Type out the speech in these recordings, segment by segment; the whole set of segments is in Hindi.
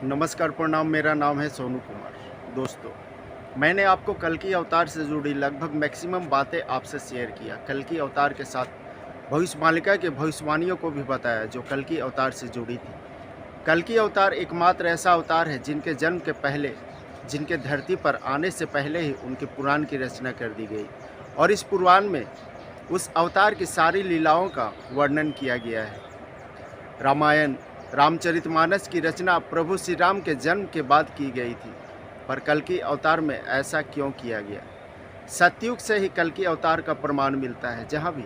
नमस्कार, प्रणाम। मेरा नाम है सोनू कुमार। दोस्तों, मैंने आपको कल्कि अवतार से जुड़ी लगभग मैक्सिमम बातें आपसे शेयर किया। कल्कि अवतार के साथ भविष्यमालिका के भविष्यवाणियों को भी बताया जो कल्कि अवतार से जुड़ी थी। कल्कि अवतार एकमात्र ऐसा अवतार है जिनके जन्म के पहले, जिनके धरती पर आने से पहले ही उनके पुराण की रचना कर दी गई और इस पुराण में उस अवतार की सारी लीलाओं का वर्णन किया गया है। रामायण, रामचरितमानस की रचना प्रभु श्री राम के जन्म के बाद की गई थी, पर कल्कि अवतार में ऐसा क्यों किया गया? सतयुग से ही कल्कि अवतार का प्रमाण मिलता है। जहाँ भी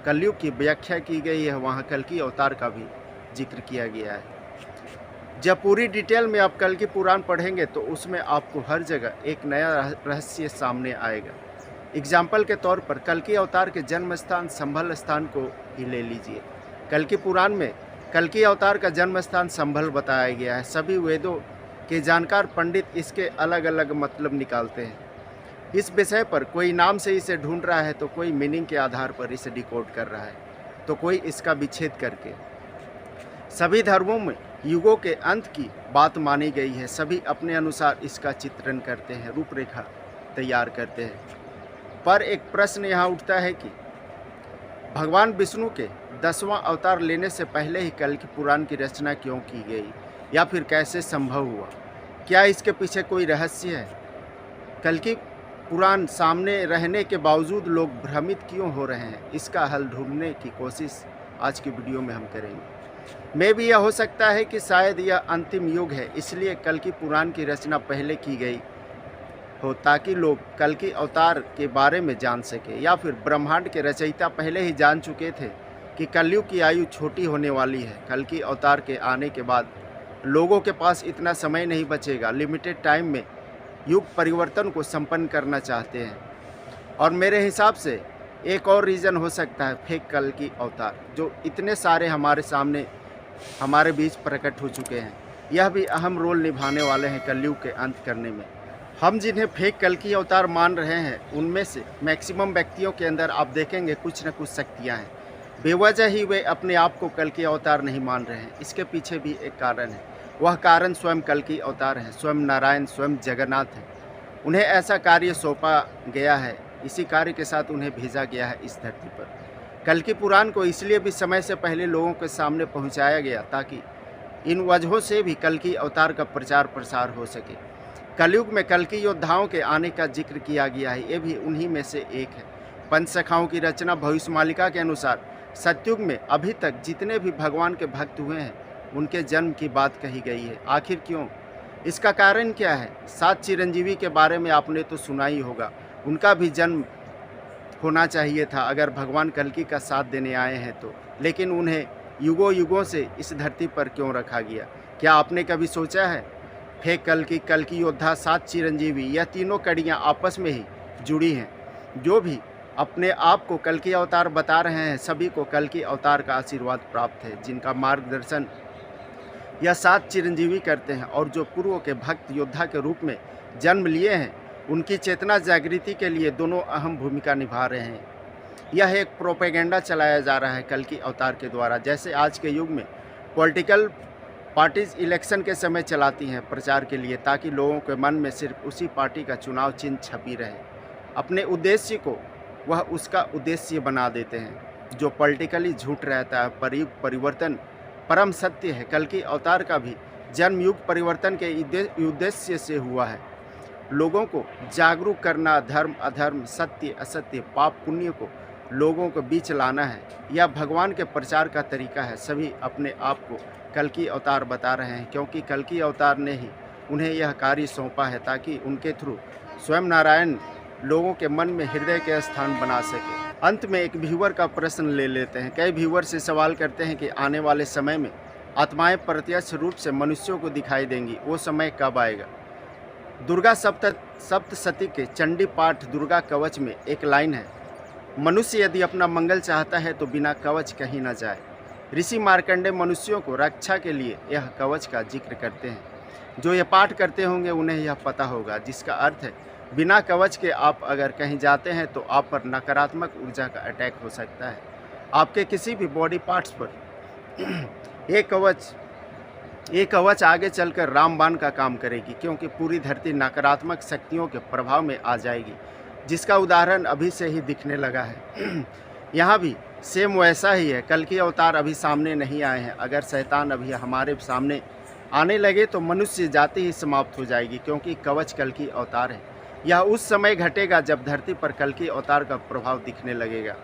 कलयुग की व्याख्या की गई है, वहाँ कल्कि अवतार का भी जिक्र किया गया है। जब पूरी डिटेल में आप कल्कि पुराण पढ़ेंगे तो उसमें आपको हर जगह एक नया रहस्य सामने आएगा। एग्जाम्पल के तौर पर कल्कि अवतार के जन्म स्थान संभल स्थान को ही ले लीजिए। कल्कि पुराण में कल्कि अवतार का जन्म स्थान संभल बताया गया है। सभी वेदों के जानकार पंडित इसके अलग अलग मतलब निकालते हैं। इस विषय पर कोई नाम से इसे ढूंढ रहा है, तो कोई मीनिंग के आधार पर इसे डिकोड कर रहा है, तो कोई इसका विच्छेद करके। सभी धर्मों में युगों के अंत की बात मानी गई है। सभी अपने अनुसार इसका चित्रण करते हैं, रूपरेखा तैयार करते हैं। पर एक प्रश्न यहाँ उठता है कि भगवान विष्णु के 10वां अवतार लेने से पहले ही कल्कि पुराण की रचना क्यों की गई, या फिर कैसे संभव हुआ? क्या इसके पीछे कोई रहस्य है? कल्कि पुराण सामने रहने के बावजूद लोग भ्रमित क्यों हो रहे हैं? इसका हल ढूंढने की कोशिश आज की वीडियो में हम करेंगे। मे भी यह हो सकता है कि शायद यह अंतिम युग है, इसलिए कल्कि पुराण की रचना पहले की गई हो, ताकि लोग कल्कि अवतार के बारे में जान सके। या फिर ब्रह्मांड के रचयिता पहले ही जान चुके थे कि कलयुग की आयु छोटी होने वाली है। कल्कि अवतार के आने के बाद लोगों के पास इतना समय नहीं बचेगा, लिमिटेड टाइम में युग परिवर्तन को संपन्न करना चाहते हैं। और मेरे हिसाब से एक और रीज़न हो सकता है फेक कल्कि अवतार, जो इतने सारे हमारे सामने हमारे बीच प्रकट हो चुके हैं। यह भी अहम रोल निभाने वाले हैं कलयुग के अंत करने में। हम जिन्हें फेक कल्कि अवतार मान रहे हैं, उनमें से मैक्सिमम व्यक्तियों के अंदर आप देखेंगे कुछ न कुछ शक्तियाँ हैं। बेवजह ही वे अपने आप को कल्कि अवतार नहीं मान रहे हैं। इसके पीछे भी एक कारण है। वह कारण स्वयं कल्कि अवतार है, स्वयं नारायण, स्वयं जगन्नाथ है। उन्हें ऐसा कार्य सौंपा गया है, इसी कार्य के साथ उन्हें भेजा गया है इस धरती पर। कल्कि पुराण को इसलिए भी समय से पहले लोगों के सामने पहुंचाया गया ताकि इन वजहों से भी कल्कि अवतार का प्रचार प्रसार हो सके। कलयुग में कल्कि योद्धाओं के आने का जिक्र किया गया है, ये भी उन्हीं में से एक है। पंचसखाओं की रचना भविष्यमालिका के अनुसार सतयुग में अभी तक जितने भी भगवान के भक्त हुए हैं, उनके जन्म की बात कही गई है। आखिर क्यों? इसका कारण क्या है? 7 चिरंजीवी के बारे में आपने तो सुना ही होगा। उनका भी जन्म होना चाहिए था अगर भगवान कल्कि का साथ देने आए हैं तो, लेकिन उन्हें युगों युगों से इस धरती पर क्यों रखा गया? क्या आपने कभी सोचा है? फेक कल्कि, कल्कि योद्धा, 7 चिरंजीवी, यह तीनों कड़ियाँ आपस में ही जुड़ी हैं। जो भी अपने आप को कल्कि अवतार बता रहे हैं, सभी को कल्कि अवतार का आशीर्वाद प्राप्त है, जिनका मार्गदर्शन यह 7 चिरंजीवी करते हैं। और जो पूर्व के भक्त योद्धा के रूप में जन्म लिए हैं, उनकी चेतना जागृति के लिए दोनों अहम भूमिका निभा रहे हैं। यह एक प्रोपेगेंडा चलाया जा रहा है कल्कि अवतार के द्वारा। जैसे आज के युग में पॉलिटिकल पार्टीज इलेक्शन के समय चलाती हैं प्रचार के लिए, ताकि लोगों के मन में सिर्फ उसी पार्टी का चुनाव चिन्ह छपी रहे। अपने उद्देश्य को वह उसका उद्देश्य बना देते हैं, जो पॉलिटिकली झूठ रहता है। परिवर्तन परम सत्य है। कल्कि अवतार का भी जन्म युग परिवर्तन के उद्देश्य से हुआ है। लोगों को जागरूक करना, धर्म अधर्म, सत्य असत्य, पाप पुण्य को लोगों के बीच लाना है। यह भगवान के प्रचार का तरीका है। सभी अपने आप को कल्कि अवतार बता रहे हैं, क्योंकि कल्कि अवतार ने ही उन्हें यह कार्य सौंपा है, ताकि उनके थ्रू स्वयं नारायण लोगों के मन में हृदय के स्थान बना सके। अंत में एक व्यूअर का प्रश्न ले लेते हैं। कई व्यूअर से सवाल करते हैं कि आने वाले समय में आत्माएं प्रत्यक्ष रूप से मनुष्यों को दिखाई देंगी, वो समय कब आएगा? दुर्गा सप्तशती के चंडी पाठ दुर्गा कवच में एक लाइन है, मनुष्य यदि अपना मंगल चाहता है तो बिना कवच कहीं न जाए। ऋषि मार्कंडेय मनुष्यों को रक्षा के लिए यह कवच का जिक्र करते हैं। जो ये पाठ करते होंगे उन्हें यह पता होगा, जिसका अर्थ है बिना कवच के आप अगर कहीं जाते हैं तो आप पर नकारात्मक ऊर्जा का अटैक हो सकता है। आपके किसी भी बॉडी पार्ट्स पर ये कवच ये कवच आगे चलकर रामबाण का काम करेगी, क्योंकि पूरी धरती नकारात्मक शक्तियों के प्रभाव में आ जाएगी, जिसका उदाहरण अभी से ही दिखने लगा है। यहाँ भी सेम वैसा ही है। कल की अवतार अभी सामने नहीं आए हैं। अगर शैतान अभी हमारे सामने आने लगे तो मनुष्य जाति ही समाप्त हो जाएगी, क्योंकि कवच कल की अवतार है। यह उस समय घटेगा जब धरती पर कल की अवतार का प्रभाव दिखने लगेगा।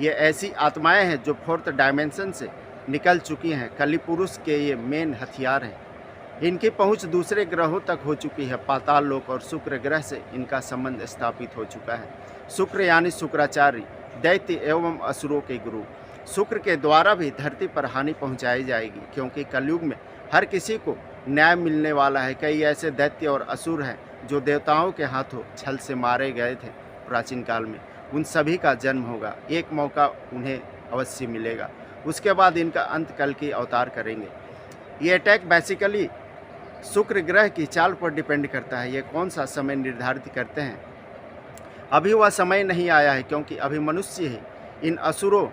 ये ऐसी आत्माएं हैं जो फोर्थ डायमेंशन से निकल चुकी हैं। कली पुरुष के ये मेन हथियार हैं। इनकी पहुंच दूसरे ग्रहों तक हो चुकी है। पाताल लोक और शुक्र ग्रह से इनका संबंध स्थापित हो चुका है। शुक्र यानी शुक्राचार्य, दैत्य एवं असुरों के गुरु। शुक्र के द्वारा भी धरती पर हानि पहुंचाई जाएगी, क्योंकि कलयुग में हर किसी को न्याय मिलने वाला है। कई ऐसे दैत्य और असुर हैं जो देवताओं के हाथों छल से मारे गए थे प्राचीन काल में। उन सभी का जन्म होगा। एक मौका उन्हें अवश्य मिलेगा। उसके बाद इनका अंत कल की अवतार करेंगे। ये अटैक बेसिकली शुक्र ग्रह की चाल पर डिपेंड करता है। ये कौन सा समय निर्धारित करते हैं, अभी वह समय नहीं आया है, क्योंकि अभी मनुष्य ही इन असुरों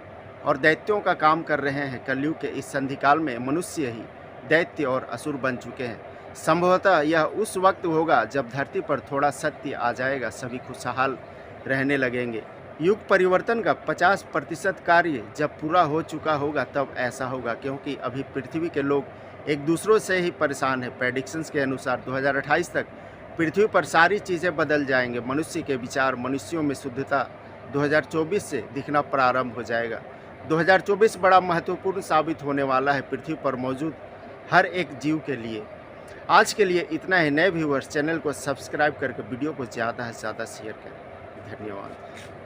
और दैत्यों का काम कर रहे हैं। कलयुग के इस संधिकाल में मनुष्य ही दैत्य और असुर बन चुके हैं। संभवतः यह उस वक्त होगा जब धरती पर थोड़ा सत्य आ जाएगा, सभी खुशहाल रहने लगेंगे। युग परिवर्तन का 50% कार्य जब पूरा हो चुका होगा तब ऐसा होगा, क्योंकि अभी पृथ्वी के लोग एक दूसरों से ही परेशान है। प्रेडिक्शंस के अनुसार 2028 तक पृथ्वी पर सारी चीज़ें बदल जाएंगे। मनुष्य के विचार, मनुष्यों में शुद्धता 2024 से दिखना प्रारंभ हो जाएगा। 2024 बड़ा महत्वपूर्ण साबित होने वाला है पृथ्वी पर मौजूद हर एक जीव के लिए। आज के लिए इतना ही। नए व्यूअर्स चैनल को सब्सक्राइब करके वीडियो को ज़्यादा से ज़्यादा शेयर करें। धन्यवाद।